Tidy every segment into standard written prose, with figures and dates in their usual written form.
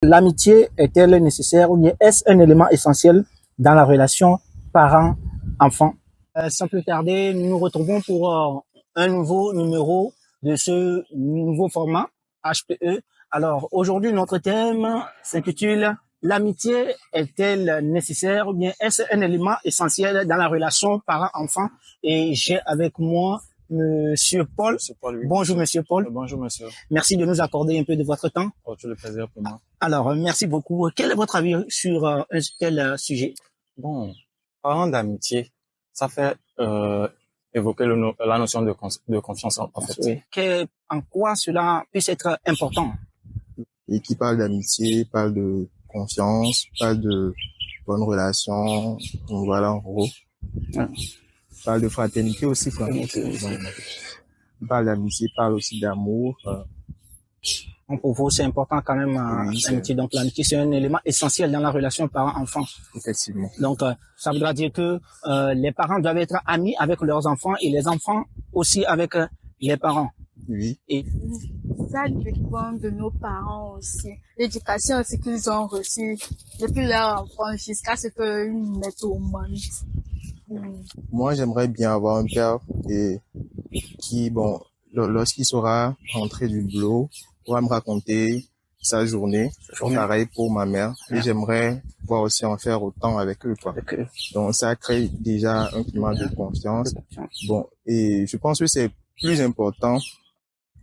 L'amitié est-elle nécessaire ou bien est-ce un élément essentiel dans la relation parent-enfant? Sans plus tarder, nous nous retrouvons pour un nouveau numéro de ce nouveau format HPE. Alors aujourd'hui, notre thème s'intitule l'amitié est-elle nécessaire ou bien est-ce un élément essentiel dans la relation parent-enfant? Et j'ai avec moi Monsieur Paul. Monsieur Paul, oui. Bonjour Monsieur Paul. Bonjour monsieur. Merci de nous accorder un peu de votre temps. Oh, tout le plaisir pour moi. Alors, merci beaucoup. Quel est votre avis sur un tel sujet? Bon, parlant d'amitié, ça fait évoquer la notion de confiance en fait. Oui. En quoi cela puisse être important? Et qui parle d'amitié, parle de confiance, parle de bonnes relations, donc voilà en gros. Ouais. Parle de fraternité aussi, parle d'amitié, parle aussi d'amour. Donc pour vous, c'est important quand même l'amitié. Donc l'amitié, c'est un élément essentiel dans la relation parent-enfant. Effectivement. Donc ça voudra dire que les parents doivent être amis avec leurs enfants et les enfants aussi avec les parents. Oui. Et ça dépend de nos parents aussi. L'éducation aussi qu'ils ont reçue depuis leur enfance jusqu'à ce qu'ils mettent au monde. Moi, j'aimerais bien avoir un père qui, bon, lorsqu'il sera rentré du boulot, pourra me raconter sa journée. Pareil pour ma mère. Et j'aimerais pouvoir aussi en faire autant avec eux, quoi. Donc, ça crée déjà un climat de confiance. Bon, et je pense que c'est plus important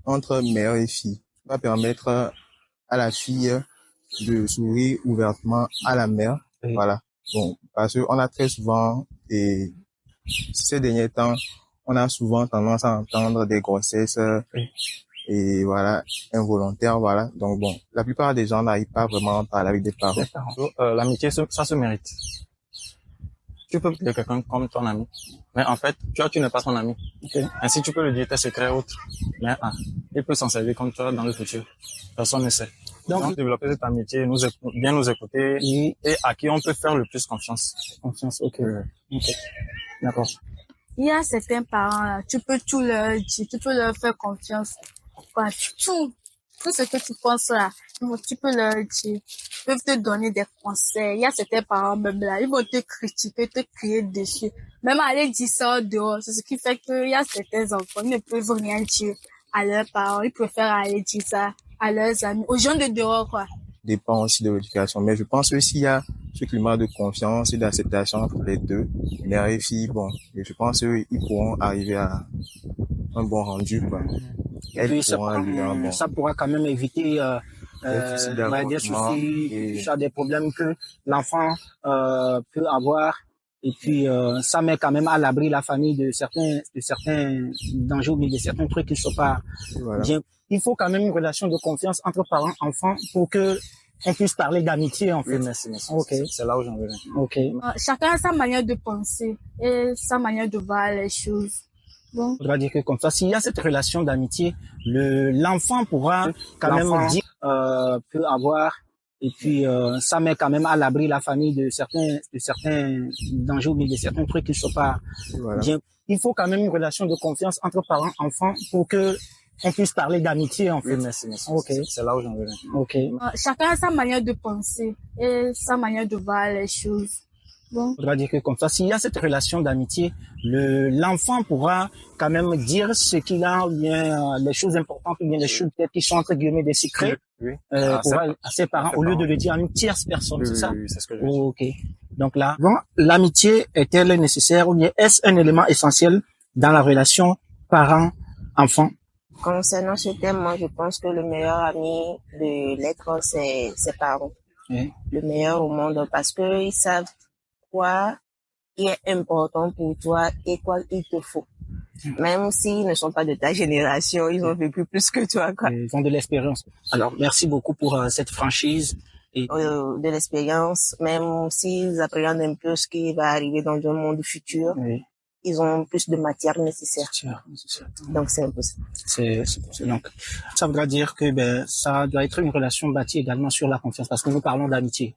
entre mère et fille. Ça va permettre à la fille de sourire ouvertement à la mère. Oui. Voilà. Bon, parce que on a très souvent, et ces derniers temps, on a souvent tendance à entendre des grossesses, et voilà, involontaires, voilà. Donc bon, la plupart des gens n'arrivent pas vraiment à parler avec des parents. L'amitié, ça se mérite. Tu peux dire quelqu'un comme ton ami, mais en fait, tu n'es pas son ami. Ainsi, tu peux lui dire tes secrets autres, mais il peut s'en servir comme toi dans le futur. Personne ne sait. Donc développer cette amitié, bien nous écouter et à qui on peut faire le plus confiance. Confiance, ok. D'accord. Il y a certains parents, tu peux tout leur dire, tu peux leur faire confiance. Quoi, tout ce que tu penses là, tu peux leur dire. Ils peuvent te donner des conseils. Il y a certains parents même là, ils vont te critiquer, te crier dessus. Même aller dire ça dehors. C'est ce qui fait qu'il y a certains enfants, ils ne peuvent rien dire à leurs parents. Ils préfèrent aller dire ça à leurs amis, aux gens de dehors, quoi. Dépend aussi de l'éducation. Mais je pense que s'il y a ce climat de confiance et d'acceptation entre les deux, mère et fille, bon, je pense qu'ils pourront arriver à un bon rendu, quoi. Et puis ça pourra quand même éviter des soucis, des problèmes que l'enfant peut avoir. Et puis ça met quand même à l'abri la famille de certains dangers ou de certains trucs qui ne sont pas bien. Il faut quand même une relation de confiance entre parents et enfants pour que on puisse parler d'amitié en fait. Oui, merci. Okay. C'est là où j'en veux. Ok. Chacun a sa manière de penser et sa manière de voir les choses. Bon. On doit dire que comme ça, s'il y a cette relation d'amitié, l'enfant pourra quand même dire, peut avoir, et puis ça met quand même à l'abri la famille de certains dangers ou de certains trucs qui ne sont pas bien. Il faut quand même une relation de confiance entre parents et enfants pour que on puisse parler d'amitié en fait. Oui, merci. Okay. C'est là où j'en veux. Ok. Chacun a sa manière de penser et sa manière de voir les choses. Bon. On doit dire que comme ça, s'il y a cette relation d'amitié, l'enfant pourra quand même dire ce qu'il a, ou bien les choses importantes, ou bien les choses peut-être qui sont entre guillemets des secrets, à ses parents, au lieu de le dire à une tierce personne, c'est ça? Oui, c'est ce que je veux dire. Ok. Donc là, l'amitié est-elle nécessaire ou bien est-ce un élément essentiel dans la relation parent-enfant? Concernant ce thème, moi, je pense que le meilleur ami de l'être, c'est ses parents. Le meilleur au monde, parce que ils savent quoi est important pour toi et quoi il te faut. Même s'ils ne sont pas de ta génération, ils ont vécu plus que toi, quoi. Ils ont de l'expérience. Alors, merci beaucoup pour cette franchise. Et de l'expérience, même s'ils appréhendent un peu ce qui va arriver dans un monde futur, ils ont plus de matière nécessaire. Donc, c'est un peu ça. Donc, ça voudra dire que ça doit être une relation bâtie également sur la confiance, parce que nous parlons d'amitié.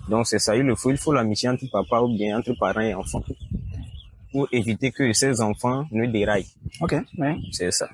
Donc, c'est ça, il faut l'amitié entre papa ou bien entre parents et enfants pour éviter que ces enfants ne déraillent. Ok, C'est ça.